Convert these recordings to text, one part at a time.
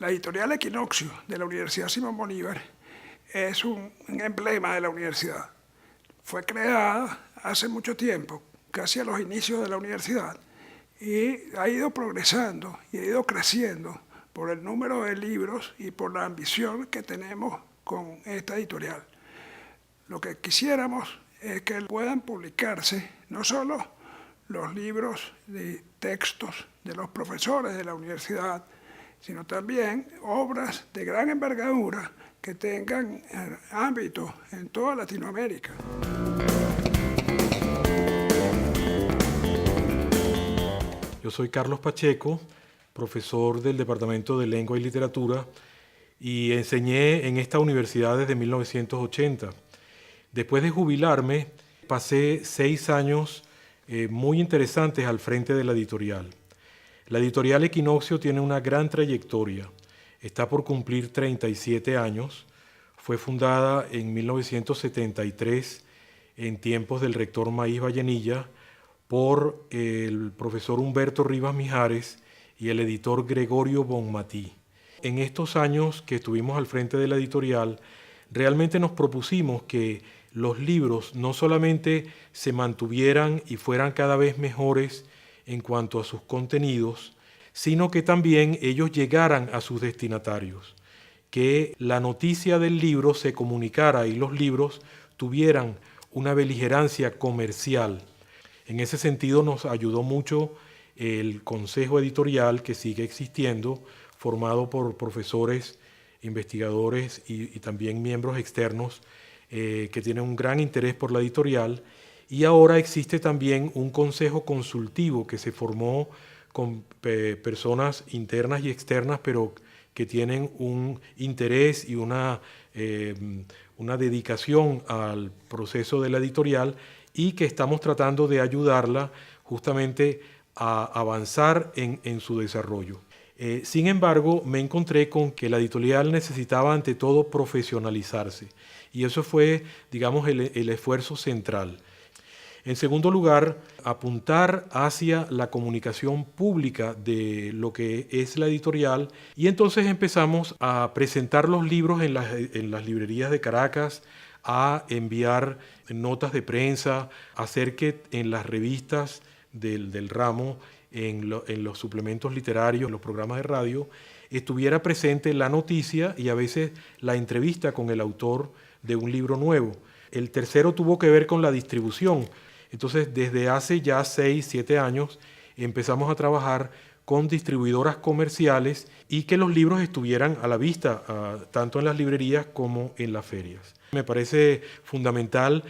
La editorial Equinoccio de la Universidad Simón Bolívar es un emblema de la universidad. Fue creada hace mucho tiempo, casi a los inicios de la universidad, y ha ido progresando y ha ido creciendo por el número de libros y por la ambición que tenemos con esta editorial. Lo que quisiéramos es que puedan publicarse no solo los libros de textos de los profesores de la universidad, sino también obras de gran envergadura que tengan ámbito en toda Latinoamérica. Yo soy Carlos Pacheco, profesor del Departamento de Lengua y Literatura, y enseñé en esta universidad desde 1980. Después de jubilarme, pasé 6 años muy interesantes al frente de la editorial. La editorial Equinoccio tiene una gran trayectoria. Está por cumplir 37 años. Fue fundada en 1973, en tiempos del rector Maíz Vallenilla, por el profesor Humberto Rivas Mijares y el editor Gregorio Bonmatí. En estos años que estuvimos al frente de la editorial, realmente nos propusimos que los libros no solamente se mantuvieran y fueran cada vez mejores en cuanto a sus contenidos, sino que también ellos llegaran a sus destinatarios, que la noticia del libro se comunicara y los libros tuvieran una beligerancia comercial. En ese sentido nos ayudó mucho el consejo editorial que sigue existiendo, formado por profesores, investigadores y también miembros externos que tienen un gran interés por la editorial. Y ahora existe también un consejo consultivo que se formó con personas internas y externas, pero que tienen un interés y una dedicación al proceso de la editorial y que estamos tratando de ayudarla justamente a avanzar en su desarrollo. Sin embargo, me encontré con que la editorial necesitaba ante todo profesionalizarse y eso fue, digamos, el esfuerzo central. En segundo lugar, apuntar hacia la comunicación pública de lo que es la editorial y entonces empezamos a presentar los libros en las librerías de Caracas, a enviar notas de prensa, a hacer que en las revistas del ramo, en los suplementos literarios, en los programas de radio, estuviera presente la noticia y a veces la entrevista con el autor de un libro nuevo. El tercero tuvo que ver con la distribución. Entonces, desde hace ya 6, 7 años, empezamos a trabajar con distribuidoras comerciales y que los libros estuvieran a la vista, tanto en las librerías como en las ferias. Me parece fundamental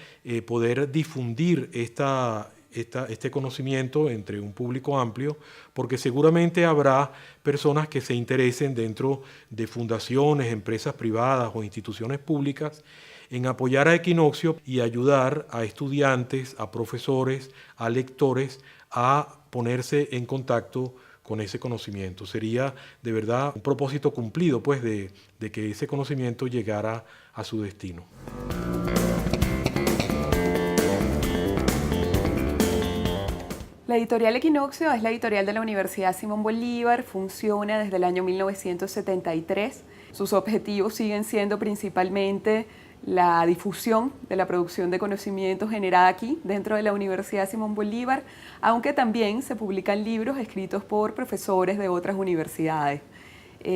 poder difundir este conocimiento entre un público amplio, porque seguramente habrá personas que se interesen dentro de fundaciones, empresas privadas o instituciones públicas en apoyar a Equinoccio y ayudar a estudiantes, a profesores, a lectores a ponerse en contacto con ese conocimiento. Sería de verdad un propósito cumplido, pues, de que ese conocimiento llegara a su destino. La editorial Equinoccio es la editorial de la Universidad Simón Bolívar, funciona desde el año 1973. Sus objetivos siguen siendo principalmente la difusión de la producción de conocimiento generada aquí, dentro de la Universidad Simón Bolívar, aunque también se publican libros escritos por profesores de otras universidades.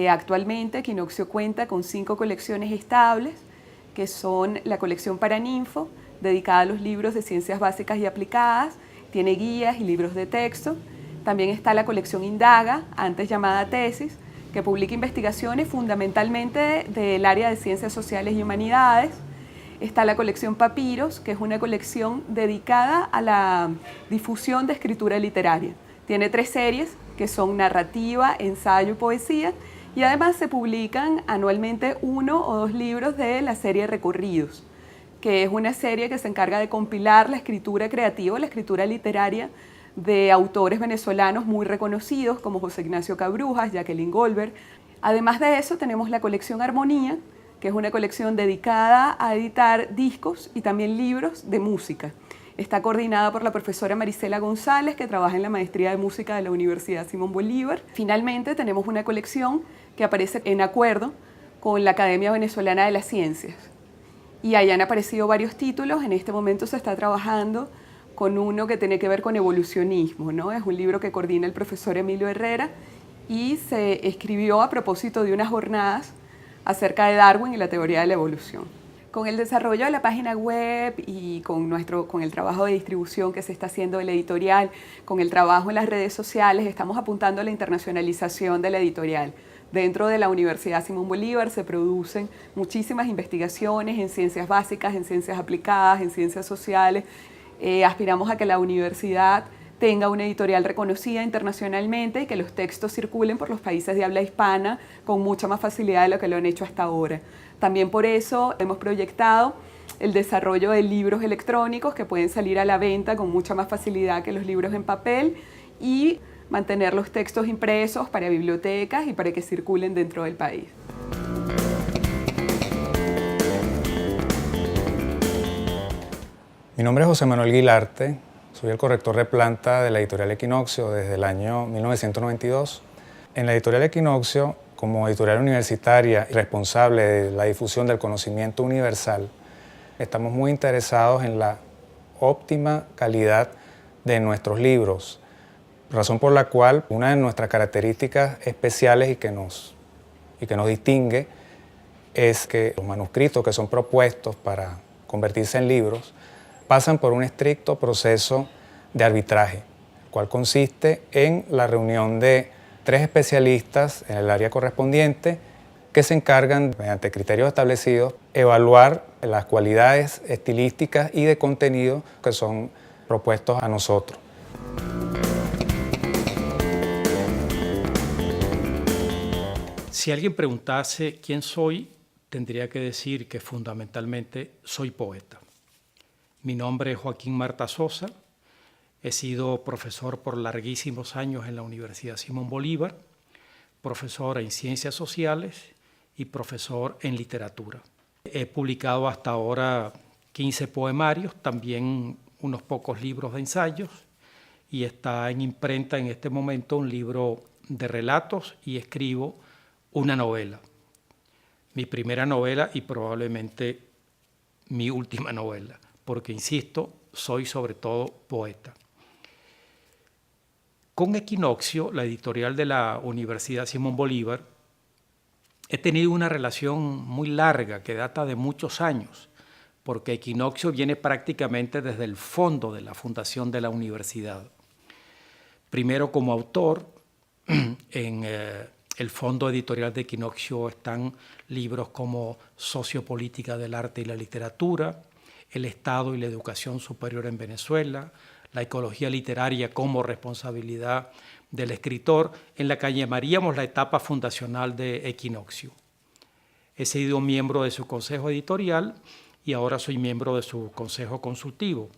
Actualmente Equinoccio cuenta con 5 colecciones estables, que son la colección Paraninfo, dedicada a los libros de ciencias básicas y aplicadas, tiene guías y libros de texto. También está la colección Indaga, antes llamada Tesis, que publica investigaciones fundamentalmente del área de ciencias sociales y humanidades. Está la colección Papiros, que es una colección dedicada a la difusión de escritura literaria. Tiene 3 series, que son narrativa, ensayo y poesía, y además se publican anualmente 1 o 2 libros de la serie Recorridos, que es una serie que se encarga de compilar la escritura creativa, la escritura literaria de autores venezolanos muy reconocidos como José Ignacio Cabrujas, Jacqueline Goldberg. Además de eso tenemos la colección Armonía, que es una colección dedicada a editar discos y también libros de música. Está coordinada por la profesora Marisela González, que trabaja en la maestría de música de la Universidad Simón Bolívar. Finalmente tenemos una colección que aparece en acuerdo con la Academia Venezolana de las Ciencias. Y ahí han aparecido varios títulos. En este momento se está trabajando con uno que tiene que ver con evolucionismo, ¿no? Es un libro que coordina el profesor Emilio Herrera y se escribió a propósito de unas jornadas acerca de Darwin y la teoría de la evolución. Con el desarrollo de la página web y con el trabajo de distribución que se está haciendo de la editorial, con el trabajo en las redes sociales, estamos apuntando a la internacionalización de la editorial. Dentro de la Universidad Simón Bolívar se producen muchísimas investigaciones en ciencias básicas, en ciencias aplicadas, en ciencias sociales. Aspiramos a que la universidad tenga una editorial reconocida internacionalmente y que los textos circulen por los países de habla hispana con mucha más facilidad de lo que lo han hecho hasta ahora. También por eso hemos proyectado el desarrollo de libros electrónicos que pueden salir a la venta con mucha más facilidad que los libros en papel y mantener los textos impresos para bibliotecas y para que circulen dentro del país. Mi nombre es José Manuel Guilarte, soy el corrector de planta de la editorial Equinoccio desde el año 1992. En la editorial Equinoccio, como editorial universitaria y responsable de la difusión del conocimiento universal, estamos muy interesados en la óptima calidad de nuestros libros, razón por la cual una de nuestras características especiales y que nos distingue es que los manuscritos que son propuestos para convertirse en libros pasan por un estricto proceso de arbitraje, el cual consiste en la reunión de 3 especialistas en el área correspondiente que se encargan, mediante criterios establecidos, evaluar las cualidades estilísticas y de contenido que son propuestos a nosotros. Si alguien preguntase quién soy, tendría que decir que fundamentalmente soy poeta. Mi nombre es Joaquín Marta Sosa, he sido profesor por larguísimos años en la Universidad Simón Bolívar, profesor en Ciencias Sociales y profesor en Literatura. He publicado hasta ahora 15 poemarios, también unos pocos libros de ensayos, y está en imprenta en este momento un libro de relatos y escribo una novela. Mi primera novela y probablemente mi última novela, porque, insisto, soy sobre todo poeta. Con Equinoccio, la editorial de la Universidad Simón Bolívar, he tenido una relación muy larga que data de muchos años, porque Equinoccio viene prácticamente desde el fondo de la fundación de la universidad. Primero como autor, en el fondo editorial de Equinoccio están libros como Sociopolítica del arte y la literatura, El Estado y la educación superior en Venezuela, la ecología literaria como responsabilidad del escritor, en la que llamaríamos la etapa fundacional de Equinoccio. He sido miembro de su consejo editorial y ahora soy miembro de su consejo consultivo.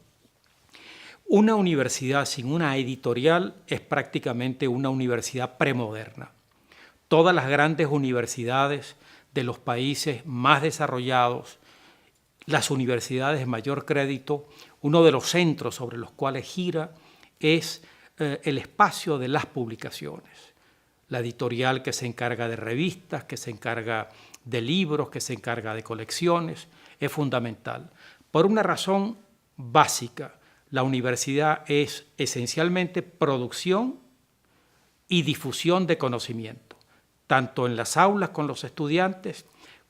Una universidad sin una editorial es prácticamente una universidad premoderna. Todas las grandes universidades de los países más desarrollados, las universidades de mayor crédito, uno de los centros sobre los cuales gira es el espacio de las publicaciones. La editorial que se encarga de revistas, que se encarga de libros, que se encarga de colecciones, es fundamental. Por una razón básica, la universidad es esencialmente producción y difusión de conocimiento, tanto en las aulas con los estudiantes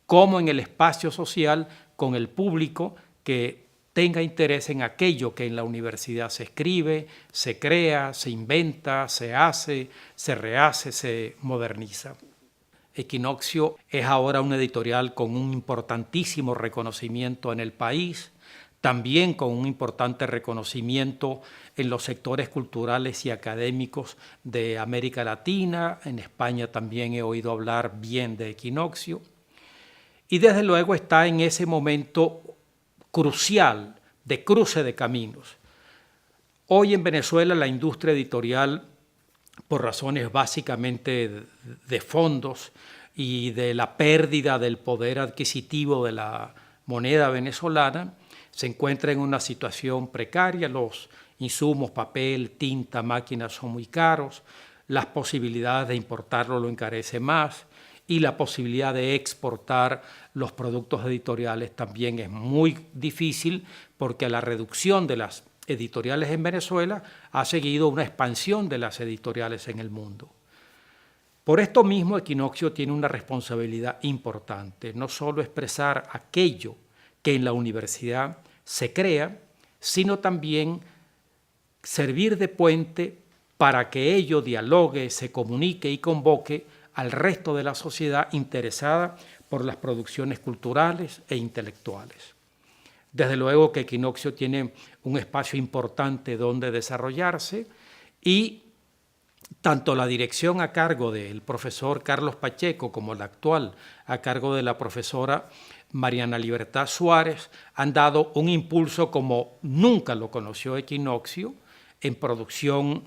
como en el espacio social con el público que tenga interés en aquello que en la universidad se escribe, se crea, se inventa, se hace, se rehace, se moderniza. Equinoccio es ahora una editorial con un importantísimo reconocimiento en el país, también con un importante reconocimiento en los sectores culturales y académicos de América Latina. En España también he oído hablar bien de Equinoccio. Y desde luego está en ese momento crucial de cruce de caminos. Hoy en Venezuela la industria editorial, por razones básicamente de fondos y de la pérdida del poder adquisitivo de la moneda venezolana, se encuentra en una situación precaria. Los insumos, papel, tinta, máquinas son muy caros, las posibilidades de importarlo lo encarece más y la posibilidad de exportar los productos editoriales también es muy difícil, porque la reducción de las editoriales en Venezuela ha seguido una expansión de las editoriales en el mundo. Por esto mismo, Equinoccio tiene una responsabilidad importante, no solo expresar aquello que en la universidad se crea, sino también servir de puente para que ello dialogue, se comunique y convoque al resto de la sociedad interesada por las producciones culturales e intelectuales. Desde luego que Equinoccio tiene un espacio importante donde desarrollarse, y tanto la dirección a cargo del profesor Carlos Pacheco como la actual a cargo de la profesora Mariana Libertad Suárez han dado un impulso como nunca lo conoció Equinoccio en producción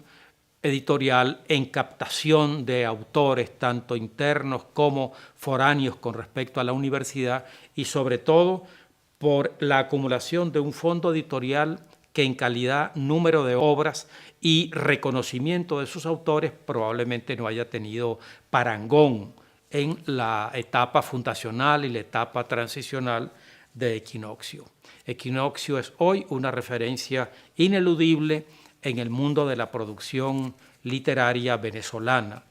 editorial, en captación de autores tanto internos como foráneos con respecto a la universidad, y sobre todo por la acumulación de un fondo editorial que en calidad, número de obras y reconocimiento de sus autores probablemente no haya tenido parangón en la etapa fundacional y la etapa transicional de Equinoccio. Equinoccio es hoy una referencia ineludible en el mundo de la producción literaria venezolana.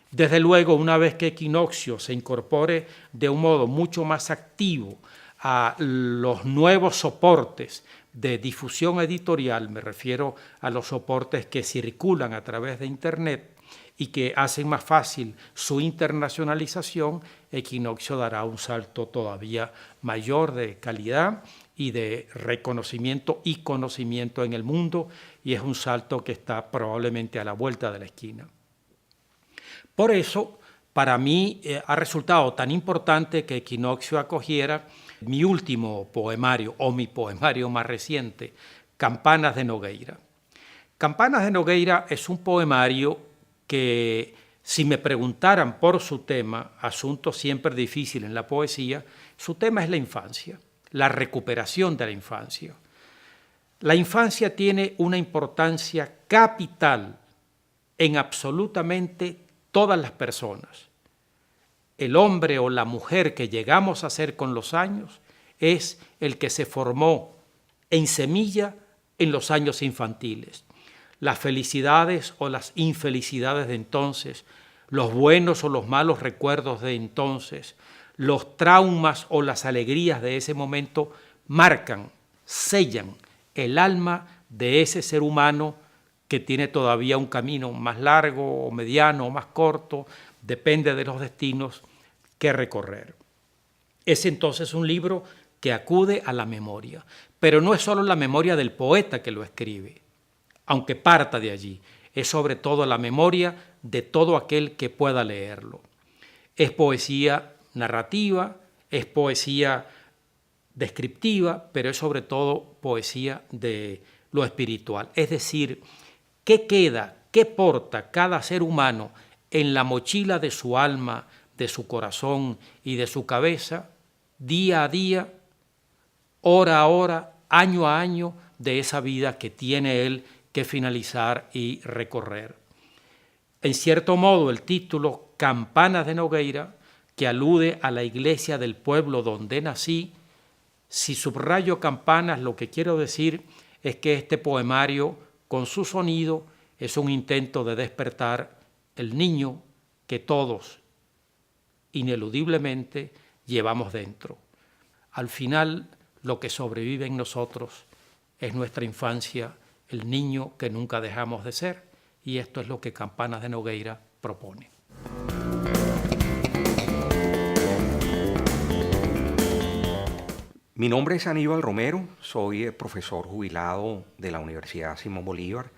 Desde luego, una vez que Equinoccio se incorpore de un modo mucho más activo a los nuevos soportes de difusión editorial, me refiero a los soportes que circulan a través de Internet y que hacen más fácil su internacionalización, Equinoccio dará un salto todavía mayor de calidad y de reconocimiento y conocimiento en el mundo, y es un salto que está probablemente a la vuelta de la esquina. Por eso, para mí ha resultado tan importante que Equinoccio acogiera mi último poemario, o mi poemario más reciente, Campanas de Nogueira. Campanas de Nogueira es un poemario que, si me preguntaran por su tema, asunto siempre difícil en la poesía, su tema es la infancia, la recuperación de la infancia. La infancia tiene una importancia capital en absolutamente todas las personas. El hombre o la mujer que llegamos a ser con los años es el que se formó en semilla en los años infantiles. Las felicidades o las infelicidades de entonces, los buenos o los malos recuerdos de entonces, los traumas o las alegrías de ese momento marcan, sellan el alma de ese ser humano que tiene todavía un camino más largo o mediano o más corto, depende de los destinos que recorrer. Es entonces un libro que acude a la memoria, pero no es solo la memoria del poeta que lo escribe, aunque parta de allí, es sobre todo la memoria de todo aquel que pueda leerlo. Es poesía narrativa, es poesía descriptiva, pero es sobre todo poesía de lo espiritual. Es decir, ¿qué queda, qué porta cada ser humano en la mochila de su alma, de su corazón y de su cabeza, día a día, hora a hora, año a año, de esa vida que tiene él que finalizar y recorrer? En cierto modo, el título Campanas de Nogueira, que alude a la iglesia del pueblo donde nací, si subrayo campanas, lo que quiero decir es que este poemario, con su sonido, es un intento de despertar el niño que todos, ineludiblemente, llevamos dentro. Al final, lo que sobrevive en nosotros es nuestra infancia, el niño que nunca dejamos de ser, y esto es lo que Campanas de Nogueira propone. Mi nombre es Aníbal Romero, soy profesor jubilado de la Universidad Simón Bolívar,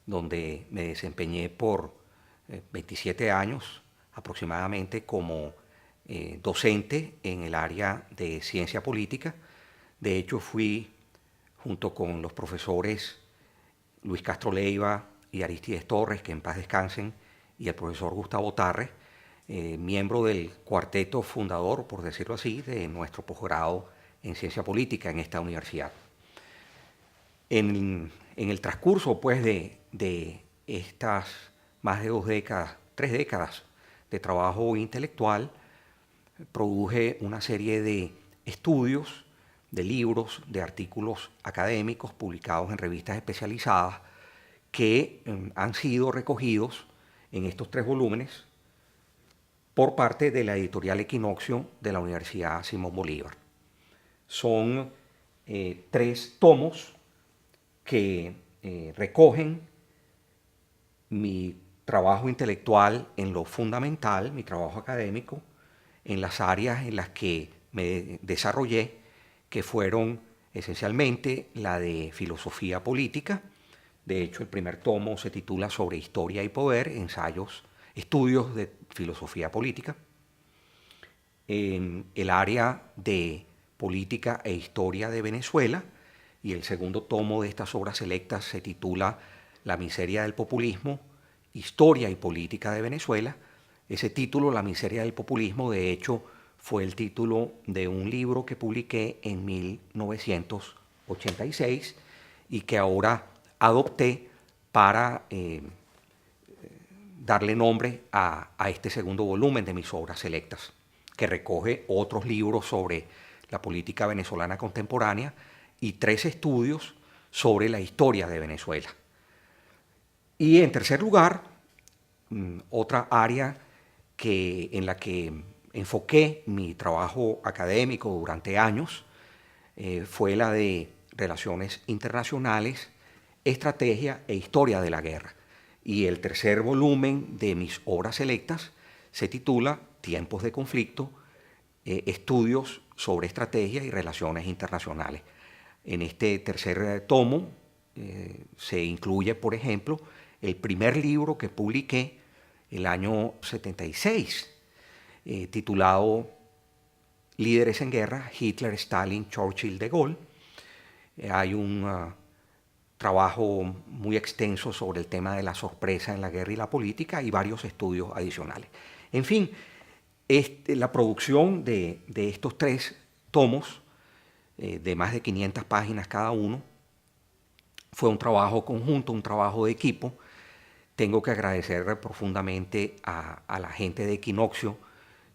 donde me desempeñé por 27 años aproximadamente como docente en el área de ciencia política. De hecho, fui, junto con los profesores Luis Castro Leiva y Aristides Torres, que en paz descansen, y el profesor Gustavo Tarre, miembro del cuarteto fundador, por decirlo así, de nuestro posgrado en ciencia política en esta universidad. En el transcurso pues, de estas más de 2 décadas, 3 décadas de trabajo intelectual, produje una serie de estudios, de libros, de artículos académicos publicados en revistas especializadas que han sido recogidos en estos 3 volúmenes por parte de la editorial Equinoccio de la Universidad Simón Bolívar. Son 3 tomos que recogen mi trabajo intelectual en lo fundamental, mi trabajo académico, en las áreas en las que me desarrollé, que fueron esencialmente la de filosofía política. De hecho, el primer tomo se titula Sobre Historia y Poder, ensayos, estudios de filosofía política. En el área de política e historia de Venezuela, y el segundo tomo de estas obras selectas se titula La miseria del populismo, historia y política de Venezuela. Ese título, La miseria del populismo, de hecho, fue el título de un libro que publiqué en 1986 y que ahora adopté para darle nombre a este segundo volumen de mis obras selectas, que recoge otros libros sobre la política venezolana contemporánea y 3 estudios sobre la historia de Venezuela. Y en tercer lugar, otra área en la que enfoqué mi trabajo académico durante años fue la de relaciones internacionales, estrategia e historia de la guerra. Y el tercer volumen de mis obras selectas se titula Tiempos de conflicto, estudios sobre estrategia y relaciones internacionales. En este tercer tomo se incluye, por ejemplo, el primer libro que publiqué el año 76, titulado Líderes en guerra, Hitler, Stalin, Churchill, De Gaulle. Hay un trabajo muy extenso sobre el tema de la sorpresa en la guerra y la política y varios estudios adicionales. En fin, la producción de estos 3 tomos, de más de 500 páginas cada uno, fue un trabajo conjunto, un trabajo de equipo. Tengo que agradecer profundamente a la gente de Equinoccio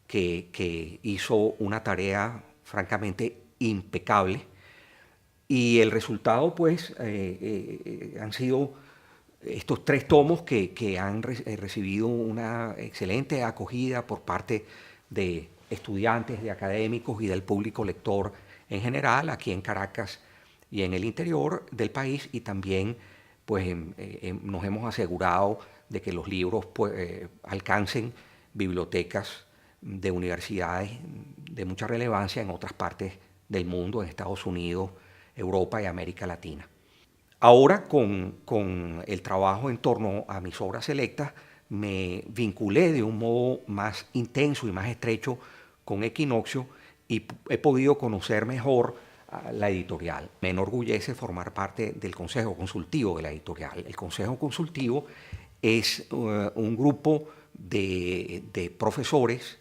que hizo una tarea francamente impecable, y el resultado pues han sido estos 3 tomos que han recibido una excelente acogida por parte de estudiantes, de académicos y del público lector en general, aquí en Caracas y en el interior del país, y también pues nos hemos asegurado de que los libros pues, alcancen bibliotecas de universidades de mucha relevancia en otras partes del mundo, en Estados Unidos, Europa y América Latina. Ahora, con el trabajo en torno a mis obras selectas, me vinculé de un modo más intenso y más estrecho con Equinoccio y he podido conocer mejor la editorial. Me enorgullece formar parte del Consejo Consultivo de la editorial. El Consejo Consultivo es un grupo de profesores,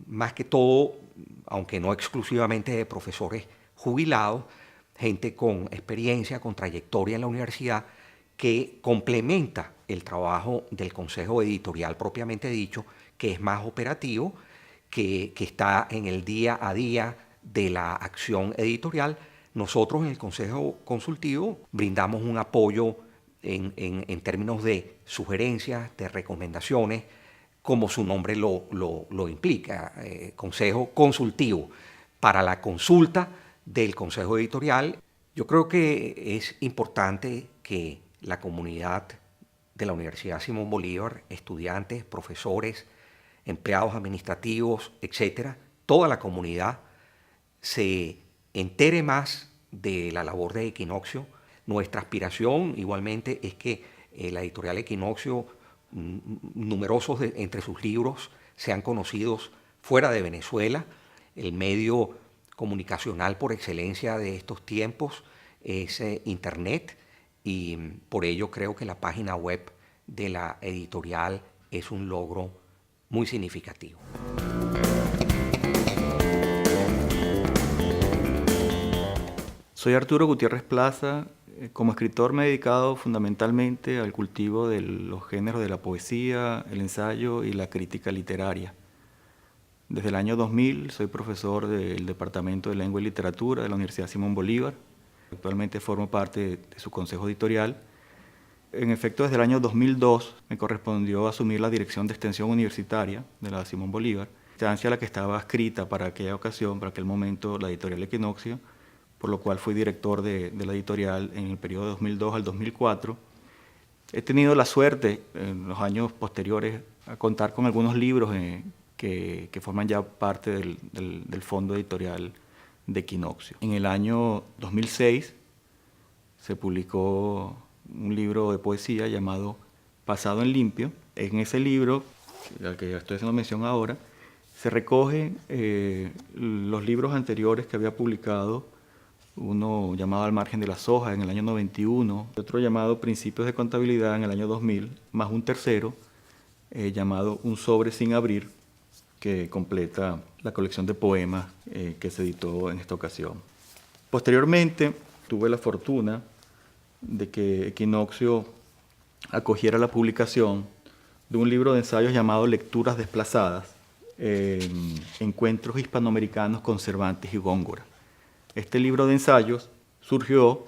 más que todo, aunque no exclusivamente de profesores jubilados, gente con experiencia, con trayectoria en la universidad, que complementa el trabajo del Consejo Editorial propiamente dicho, que es más operativo, que está en el día a día de la acción editorial. Nosotros en el Consejo Consultivo brindamos un apoyo en términos de sugerencias, de recomendaciones, como su nombre lo implica, Consejo Consultivo, para la consulta del Consejo Editorial. Yo creo que es importante que la comunidad de la Universidad Simón Bolívar, estudiantes, profesores, empleados administrativos, etcétera, toda la comunidad se entere más de la labor de Equinoccio. Nuestra aspiración igualmente es que la editorial Equinoccio, numerosos entre sus libros, sean conocidos fuera de Venezuela. El medio comunicacional por excelencia de estos tiempos es Internet, y por ello creo que la página web de la editorial es un logro muy significativo. Soy Arturo Gutiérrez Plaza, Como escritor me he dedicado fundamentalmente al cultivo de los géneros de la poesía, el ensayo y la crítica literaria. Desde el año 2000 soy profesor del Departamento de Lengua y Literatura de la Universidad Simón Bolívar. Actualmente formo parte de su consejo editorial. En efecto, desde el año 2002 me correspondió asumir la dirección de extensión universitaria de la Simón Bolívar, instancia a la que estaba adscrita para aquella ocasión, para aquel momento, la editorial Equinoccio, por lo cual fui director de la editorial en el periodo de 2002 al 2004. He tenido la suerte en los años posteriores a contar con algunos libros que forman ya parte del fondo editorial de Equinoccio. En el año 2006 se publicó un libro de poesía llamado Pasado en Limpio. En ese libro, al que estoy haciendo mención ahora, se recogen los libros anteriores que había publicado, uno llamado Al margen de las hojas en el año 91, otro llamado Principios de contabilidad en el año 2000, más un tercero llamado Un sobre sin abrir, que completa la colección de poemas que se editó en esta ocasión. Posteriormente tuve la fortuna de que Equinoccio acogiera la publicación de un libro de ensayos llamado Lecturas desplazadas, Encuentros hispanoamericanos con Cervantes y Góngora. Este libro de ensayos surgió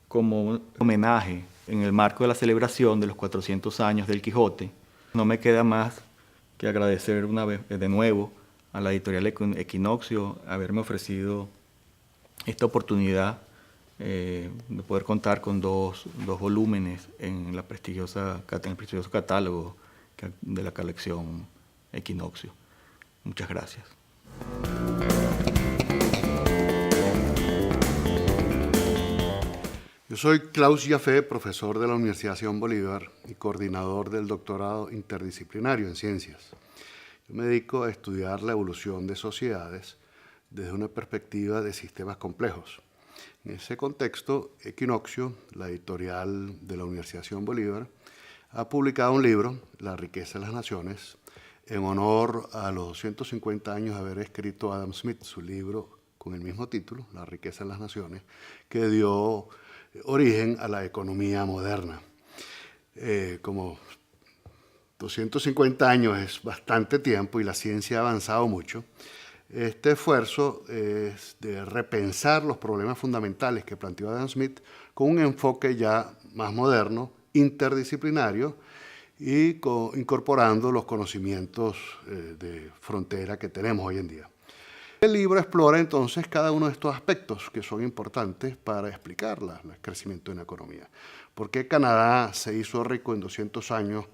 como un homenaje en el marco de la celebración de los 400 años del Quijote. No me queda más que agradecer una vez de nuevo a la editorial Equinoccio haberme ofrecido esta oportunidad de poder contar con dos volúmenes en el prestigioso catálogo de la colección Equinoccio. Muchas gracias. Yo soy Klaus Jaffe, profesor de la Universidad Simón Bolívar y coordinador del doctorado interdisciplinario en ciencias. Yo me dedico a estudiar la evolución de sociedades desde una perspectiva de sistemas complejos. En ese contexto, Equinoccio, la editorial de la Universidad Simón Bolívar, ha publicado un libro, La riqueza de las naciones, en honor a los 250 años de haber escrito Adam Smith su libro con el mismo título, La riqueza de las naciones, que dio origen a la economía moderna. Como 250 años es bastante tiempo y la ciencia ha avanzado mucho, este esfuerzo es de repensar los problemas fundamentales que planteó Adam Smith con un enfoque ya más moderno, interdisciplinario, y incorporando los conocimientos de frontera que tenemos hoy en día. El libro explora entonces cada uno de estos aspectos que son importantes para explicar el crecimiento de una economía. ¿Por qué Canadá se hizo rico en 200 años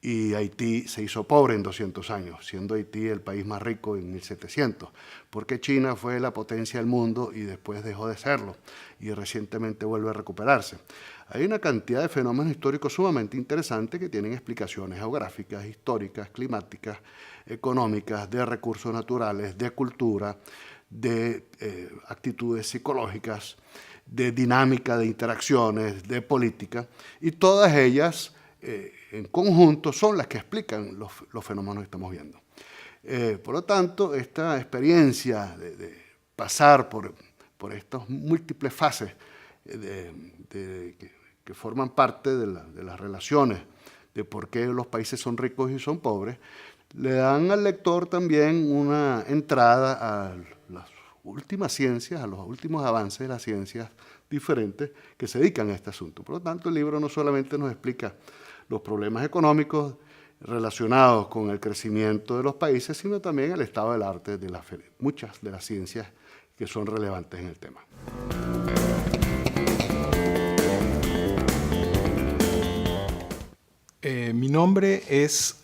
y Haití se hizo pobre en 200 años, siendo Haití el país más rico en 1700? ¿Por qué China fue la potencia del mundo y después dejó de serlo y recientemente vuelve a recuperarse? Hay una cantidad de fenómenos históricos sumamente interesantes que tienen explicaciones geográficas, históricas, climáticas, económicas, de recursos naturales, de cultura, de actitudes psicológicas, de dinámica de interacciones, de política, y todas ellas en conjunto son las que explican los fenómenos que estamos viendo. Por lo tanto, esta experiencia de pasar por estas múltiples fases que forman parte de las relaciones de por qué los países son ricos y son pobres, le dan al lector también una entrada a las últimas ciencias, a los últimos avances de las ciencias diferentes que se dedican a este asunto. Por lo tanto, el libro no solamente nos explica los problemas económicos relacionados con el crecimiento de los países, sino también el estado del arte de muchas de las ciencias que son relevantes en el tema. Mi nombre es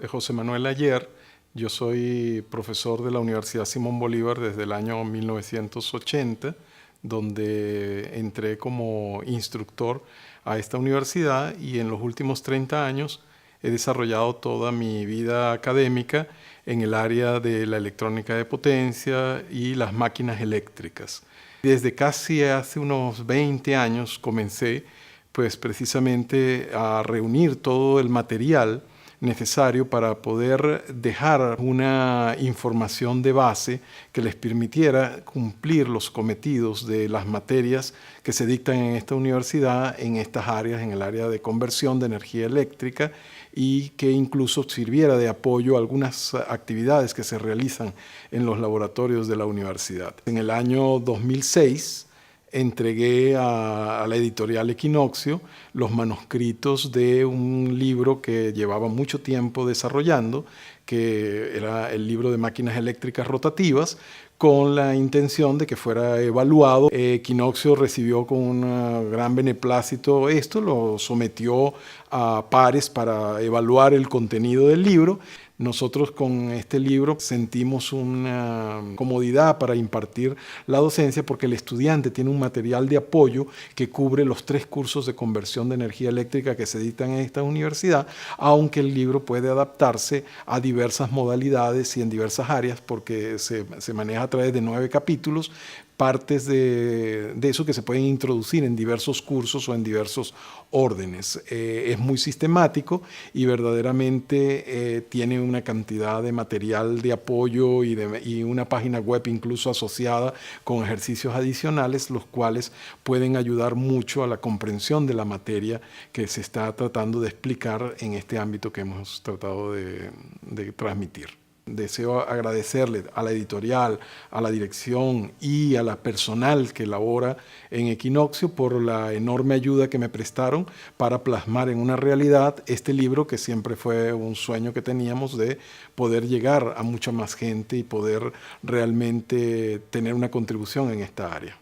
José Manuel Ayer. Yo soy profesor de la Universidad Simón Bolívar desde el año 1980, donde entré como instructor a esta universidad, y en los últimos 30 años he desarrollado toda mi vida académica en el área de la electrónica de potencia y las máquinas eléctricas. Desde casi hace unos 20 años comencé pues precisamente a reunir todo el material necesario para poder dejar una información de base que les permitiera cumplir los cometidos de las materias que se dictan en esta universidad en estas áreas, en el área de conversión de energía eléctrica, y que incluso sirviera de apoyo a algunas actividades que se realizan en los laboratorios de la universidad. En el año 2006 entregué a la editorial Equinoccio los manuscritos de un libro que llevaba mucho tiempo desarrollando, que era el libro de máquinas eléctricas rotativas, con la intención de que fuera evaluado. Equinoccio recibió con un gran beneplácito esto, lo sometió a pares para evaluar el contenido del libro. Nosotros con este libro sentimos una comodidad para impartir la docencia porque el estudiante tiene un material de apoyo que cubre los 3 cursos de conversión de energía eléctrica que se dictan en esta universidad, aunque el libro puede adaptarse a diversas modalidades y en diversas áreas porque se maneja a través de 9 capítulos, partes de eso que se pueden introducir en diversos cursos o en diversos órdenes. Es muy sistemático y verdaderamente tiene una cantidad de material de apoyo y una página web incluso asociada con ejercicios adicionales, los cuales pueden ayudar mucho a la comprensión de la materia que se está tratando de explicar en este ámbito que hemos tratado de transmitir. Deseo agradecerle a la editorial, a la dirección y a la personal que labora en Equinoccio por la enorme ayuda que me prestaron para plasmar en una realidad este libro que siempre fue un sueño que teníamos de poder llegar a mucha más gente y poder realmente tener una contribución en esta área.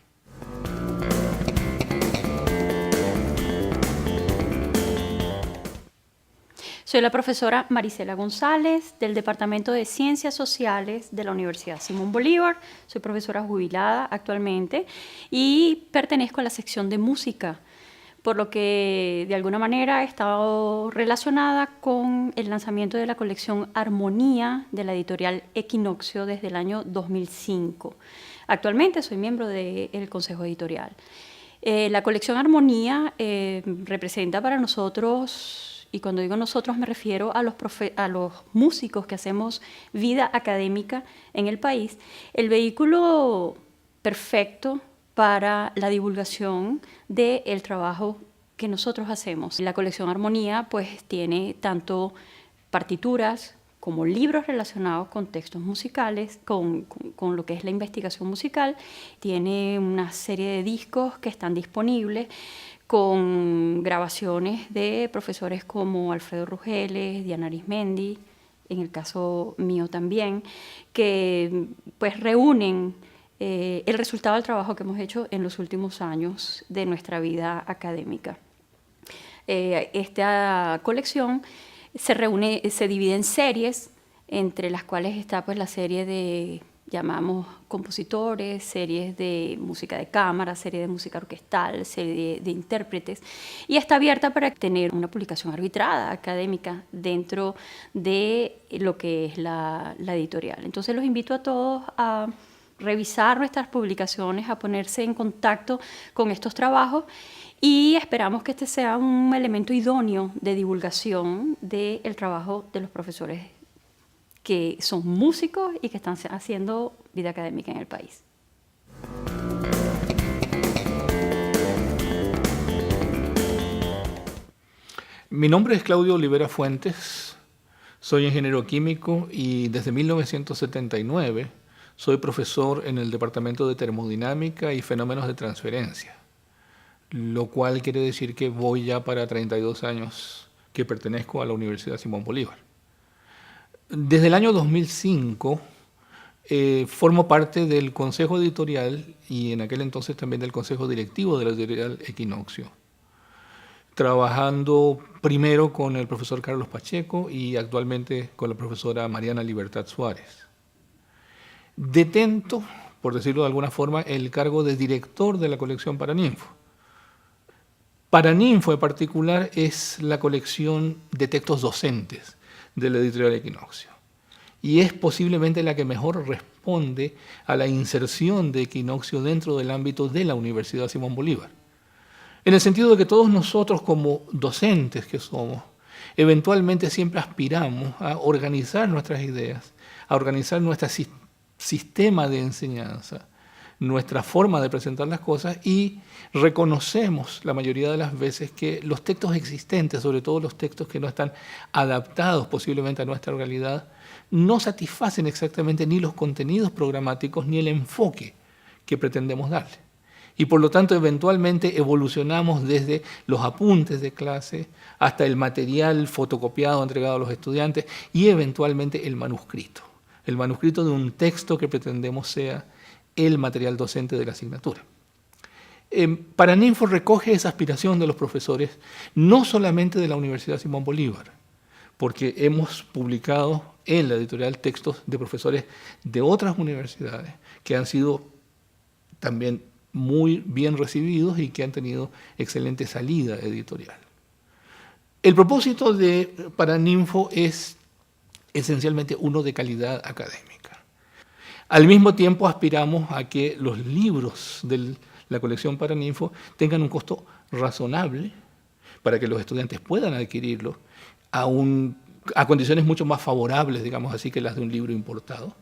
Soy la profesora Marisela González del Departamento de Ciencias Sociales de la Universidad Simón Bolívar. Soy profesora jubilada actualmente y pertenezco a la sección de música, por lo que de alguna manera he estado relacionada con el lanzamiento de la colección Armonía de la editorial Equinoccio desde el año 2005. Actualmente soy miembro del Consejo Editorial. La colección Armonía representa para nosotros, y cuando digo nosotros me refiero a los músicos que hacemos vida académica en el país, el vehículo perfecto para la divulgación del trabajo que nosotros hacemos. La colección Armonía pues tiene tanto partituras como libros relacionados con textos musicales, con lo que es la investigación musical. Tiene una serie de discos que están disponibles con grabaciones de profesores como Alfredo Rugeles, Diana Arismendi, en el caso mío también, que pues reúnen el resultado del trabajo que hemos hecho en los últimos años de nuestra vida académica. Esta colección se divide en series, entre las cuales está pues la serie de, llamamos compositores, series de música de cámara, serie de música orquestal, serie de intérpretes, y está abierta para tener una publicación arbitrada académica dentro de lo que es la editorial. Entonces los invito a todos a revisar nuestras publicaciones, a ponerse en contacto con estos trabajos y esperamos que este sea un elemento idóneo de divulgación del trabajo de los profesores que son músicos y que están haciendo vida académica en el país. Mi nombre es Claudio Olivera Fuentes, soy ingeniero químico y desde 1979 soy profesor en el Departamento de Termodinámica y Fenómenos de Transferencia, lo cual quiere decir que voy ya para 32 años que pertenezco a la Universidad Simón Bolívar. Desde el año 2005 formo parte del Consejo Editorial y en aquel entonces también del Consejo Directivo de la editorial Equinoccio, trabajando primero con el profesor Carlos Pacheco y actualmente con la profesora Mariana Libertad Suárez. Detento, por decirlo de alguna forma, el cargo de director de la colección Paraninfo. Paraninfo en particular es la colección de textos docentes de la editorial Equinoccio y es posiblemente la que mejor responde a la inserción de Equinoccio dentro del ámbito de la Universidad Simón Bolívar, en el sentido de que todos nosotros como docentes que somos eventualmente siempre aspiramos a organizar nuestras ideas, a organizar nuestro sistema de enseñanza, nuestra forma de presentar las cosas, y reconocemos la mayoría de las veces que los textos existentes, sobre todo los textos que no están adaptados posiblemente a nuestra realidad, no satisfacen exactamente ni los contenidos programáticos ni el enfoque que pretendemos darle. Y por lo tanto, eventualmente evolucionamos desde los apuntes de clase hasta el material fotocopiado entregado a los estudiantes y eventualmente el manuscrito de un texto que pretendemos sea el material docente de la asignatura. Paraninfo recoge esa aspiración de los profesores, no solamente de la Universidad Simón Bolívar, porque hemos publicado en la editorial textos de profesores de otras universidades que han sido también muy bien recibidos y que han tenido excelente salida editorial. El propósito de Paraninfo es esencialmente uno de calidad académica. Al mismo tiempo aspiramos a que los libros de la colección Paraninfo tengan un costo razonable para que los estudiantes puedan adquirirlos a condiciones mucho más favorables, digamos así, que las de un libro importado.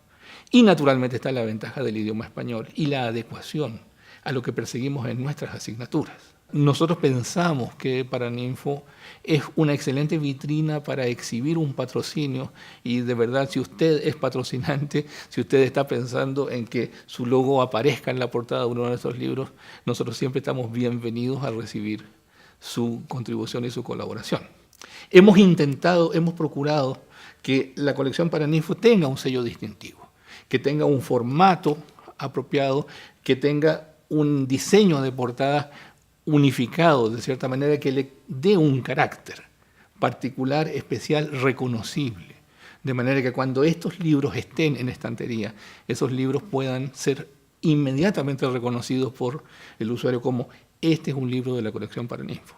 Y naturalmente está la ventaja del idioma español y la adecuación a lo que perseguimos en nuestras asignaturas. Nosotros pensamos que Paraninfo es una excelente vitrina para exhibir un patrocinio, y de verdad, si usted es patrocinante, si usted está pensando en que su logo aparezca en la portada de uno de nuestros libros, nosotros siempre estamos bienvenidos a recibir su contribución y su colaboración. Hemos procurado que la colección Paraninfo tenga un sello distintivo, que tenga un formato apropiado, que tenga un diseño de portada unificado, de cierta manera, que le dé un carácter particular, especial, reconocible, de manera que cuando estos libros estén en estantería, esos libros puedan ser inmediatamente reconocidos por el usuario como este es un libro de la colección Paraninfo.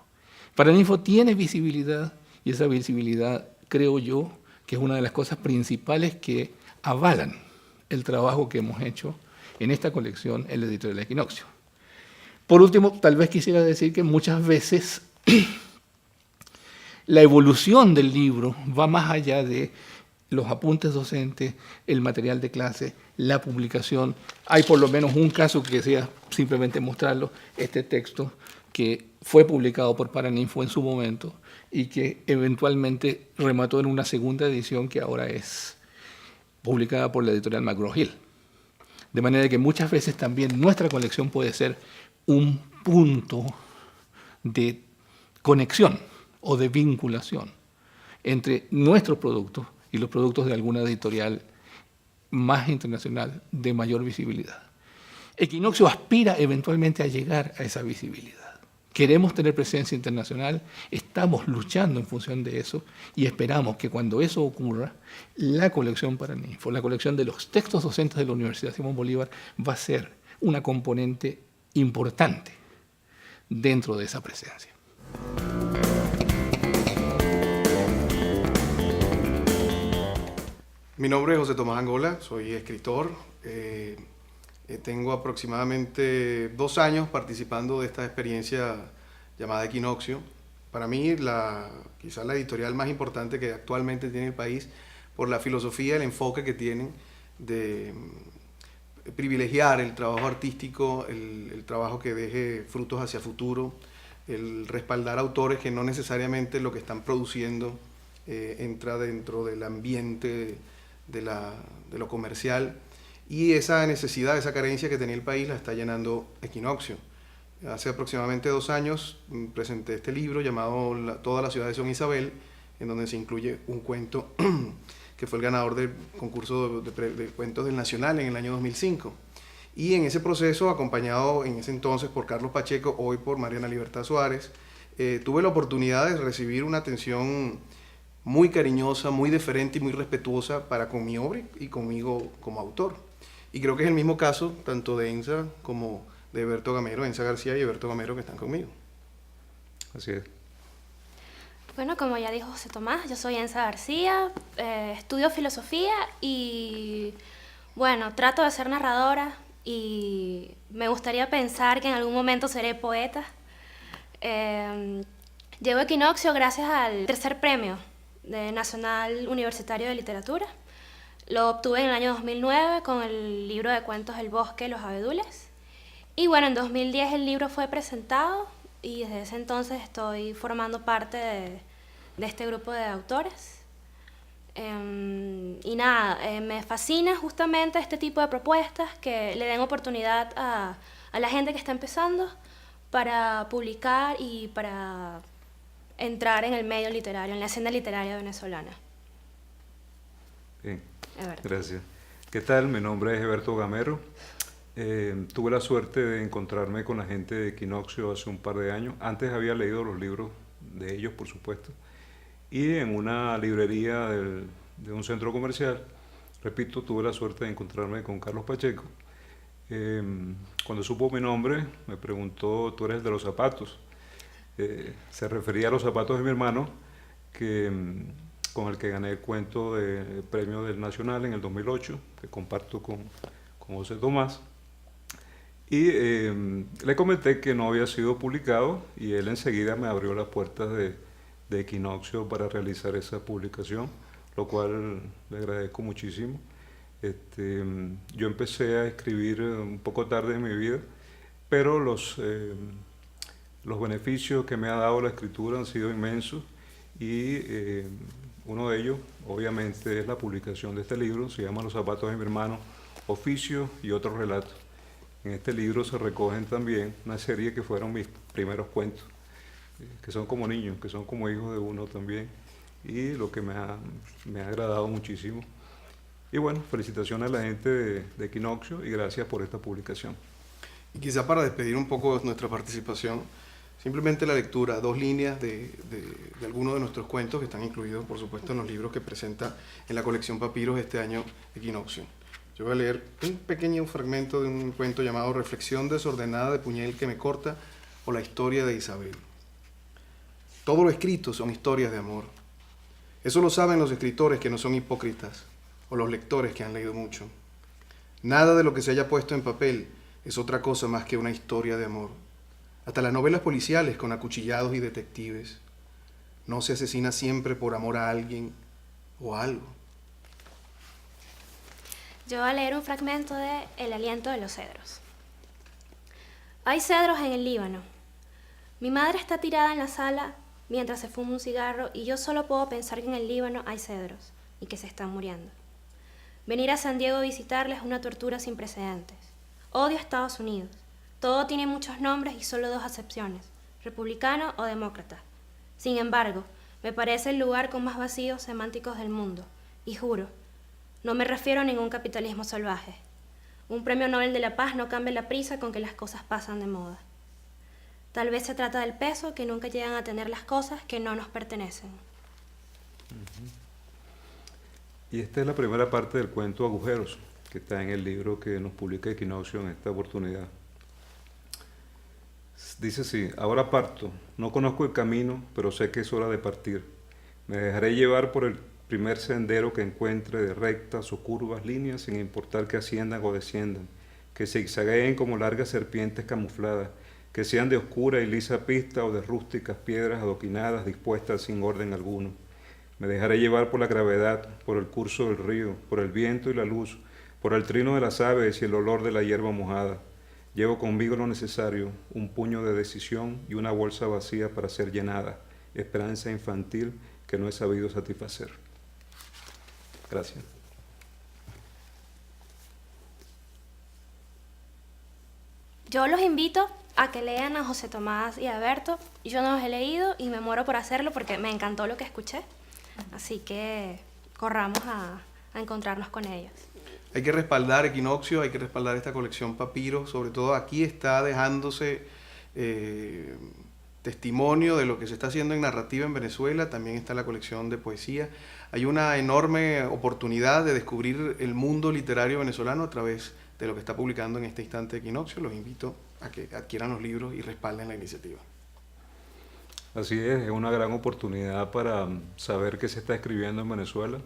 Paraninfo tiene visibilidad, y esa visibilidad, creo yo, que es una de las cosas principales que avalan el trabajo que hemos hecho en esta colección en la editorial Equinoccio. Por último, tal vez quisiera decir que muchas veces la evolución del libro va más allá de los apuntes docentes, el material de clase, la publicación. Hay por lo menos un caso que quisiera simplemente mostrarlo, este texto que fue publicado por Paraninfo en su momento y que eventualmente remató en una segunda edición que ahora es publicada por la editorial McGraw-Hill. De manera que muchas veces también nuestra colección puede ser un punto de conexión o de vinculación entre nuestros productos y los productos de alguna editorial más internacional de mayor visibilidad. Equinoccio aspira eventualmente a llegar a esa visibilidad. Queremos tener presencia internacional, estamos luchando en función de eso y esperamos que cuando eso ocurra, la colección Paraninfo, la colección de los textos docentes de la Universidad Simón Bolívar, va a ser una componente importante dentro de esa presencia. Mi nombre es José Tomás Angola, soy escritor. Tengo aproximadamente 2 años participando de esta experiencia llamada Equinoccio. Para mí, quizás la editorial más importante que actualmente tiene el país, por la filosofía, el enfoque que tienen de privilegiar el trabajo artístico, el trabajo que deje frutos hacia futuro, el respaldar autores que no necesariamente lo que están produciendo entra dentro del ambiente de lo comercial. Y esa necesidad, esa carencia que tenía el país la está llenando Equinoccio. Hace aproximadamente 2 años presenté este libro llamado Todas las ciudades son Isabel, en donde se incluye un cuento que fue el ganador del concurso de cuentos del Nacional en el año 2005. Y en ese proceso, acompañado en ese entonces por Carlos Pacheco, hoy por Mariana Libertad Suárez, tuve la oportunidad de recibir una atención muy cariñosa, muy deferente y muy respetuosa para con mi obra y conmigo como autor. Y creo que es el mismo caso tanto de Ensa como de Eberto Gamero, Ensa García y Eberto Gamero, que están conmigo. Así es. Bueno, como ya dijo José Tomás, yo soy Ensa García, estudio filosofía y, bueno, trato de ser narradora y me gustaría pensar que en algún momento seré poeta. Llevo Equinoccio gracias al 3er premio Nacional Universitario de Literatura. Lo obtuve en el año 2009 con el libro de cuentos El bosque de los abedules. Y bueno, en 2010 el libro fue presentado y desde ese entonces estoy formando parte de este grupo de autores. Y nada, me fascina justamente este tipo de propuestas que le den oportunidad a la gente que está empezando para publicar y para entrar en el medio literario, en la escena literaria venezolana. Bien, gracias. ¿Qué tal? Mi nombre es Eberto Gamero. Tuve la suerte de encontrarme con la gente de Equinoccio hace un par de años. Antes había leído los libros de ellos, por supuesto, y en una librería de un centro comercial, repito, tuve la suerte de encontrarme con Carlos Pacheco. Cuando supo mi nombre, me preguntó, ¿tú eres el de los zapatos? Se refería a los zapatos de mi hermano, con el que gané el cuento del premio del Nacional en el 2008, que comparto con José Tomás. Y le comenté que no había sido publicado y él enseguida me abrió las puertas de Equinoccio para realizar esa publicación, lo cual le agradezco muchísimo. Yo empecé a escribir un poco tarde en mi vida, pero los beneficios que me ha dado la escritura han sido inmensos y uno de ellos, obviamente, es la publicación de este libro. Se llama Los zapatos de mi hermano, oficios y otros relatos. En este libro se recogen también una serie que fueron mis primeros cuentos, que son como niños, que son como hijos de uno también, y lo que me ha agradado muchísimo. Y bueno, felicitaciones a la gente de Equinoccio y gracias por esta publicación. Y quizá para despedir un poco nuestra participación, simplemente la lectura, 2 líneas de algunos de nuestros cuentos que están incluidos, por supuesto, en los libros que presenta en la colección Papiros este año Equinoccio. Yo voy a leer un pequeño fragmento de un cuento llamado Reflexión desordenada de puñal que me corta, o la historia de Isabel. Todo lo escrito son historias de amor. Eso lo saben los escritores que no son hipócritas, o los lectores que han leído mucho. Nada de lo que se haya puesto en papel es otra cosa más que una historia de amor. Hasta las novelas policiales con acuchillados y detectives. No se asesina siempre por amor a alguien o a algo. Yo voy a leer un fragmento de El aliento de los cedros. Hay cedros en el Líbano. Mi madre está tirada en la sala mientras se fuma un cigarro y yo solo puedo pensar que en el Líbano hay cedros y que se están muriendo. Venir a San Diego a visitarles es una tortura sin precedentes. Odio a Estados Unidos. Todo tiene muchos nombres y solo 2 acepciones, republicano o demócrata. Sin embargo, me parece el lugar con más vacíos semánticos del mundo. Y juro, no me refiero a ningún capitalismo salvaje. Un premio Nobel de la Paz no cambia la prisa con que las cosas pasan de moda. Tal vez se trata del peso que nunca llegan a tener las cosas que no nos pertenecen. Y esta es la primera parte del cuento Agujeros, que está en el libro que nos publica Equinoccio en esta oportunidad. Dice así: ahora parto, no conozco el camino, pero sé que es hora de partir. Me dejaré llevar por el primer sendero que encuentre, de rectas o curvas líneas, sin importar que asciendan o desciendan, que zigzagueen como largas serpientes camufladas, que sean de oscura y lisa pista o de rústicas piedras adoquinadas dispuestas sin orden alguno. Me dejaré llevar por la gravedad, por el curso del río, por el viento y la luz, por el trino de las aves y el olor de la hierba mojada. Llevo conmigo lo necesario, un puño de decisión y una bolsa vacía para ser llenada, esperanza infantil que no he sabido satisfacer. Gracias. Yo los invito a que lean a José Tomás y a Berto. Yo no los he leído y me muero por hacerlo porque me encantó lo que escuché. Así que corramos a encontrarnos con ellos. Hay que respaldar Equinoccio, hay que respaldar esta colección Papiro. Sobre todo aquí está dejándose testimonio de lo que se está haciendo en narrativa en Venezuela. También está la colección de poesía. Hay una enorme oportunidad de descubrir el mundo literario venezolano a través de lo que está publicando en este instante Equinoccio. Los invito a que adquieran los libros y respalden la iniciativa. Así es una gran oportunidad para saber qué se está escribiendo en Venezuela.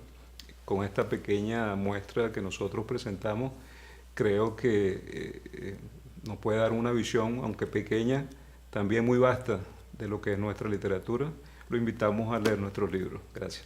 Con esta pequeña muestra que nosotros presentamos, creo que nos puede dar una visión, aunque pequeña, también muy vasta de lo que es nuestra literatura. Lo invitamos a leer nuestros libros. Gracias.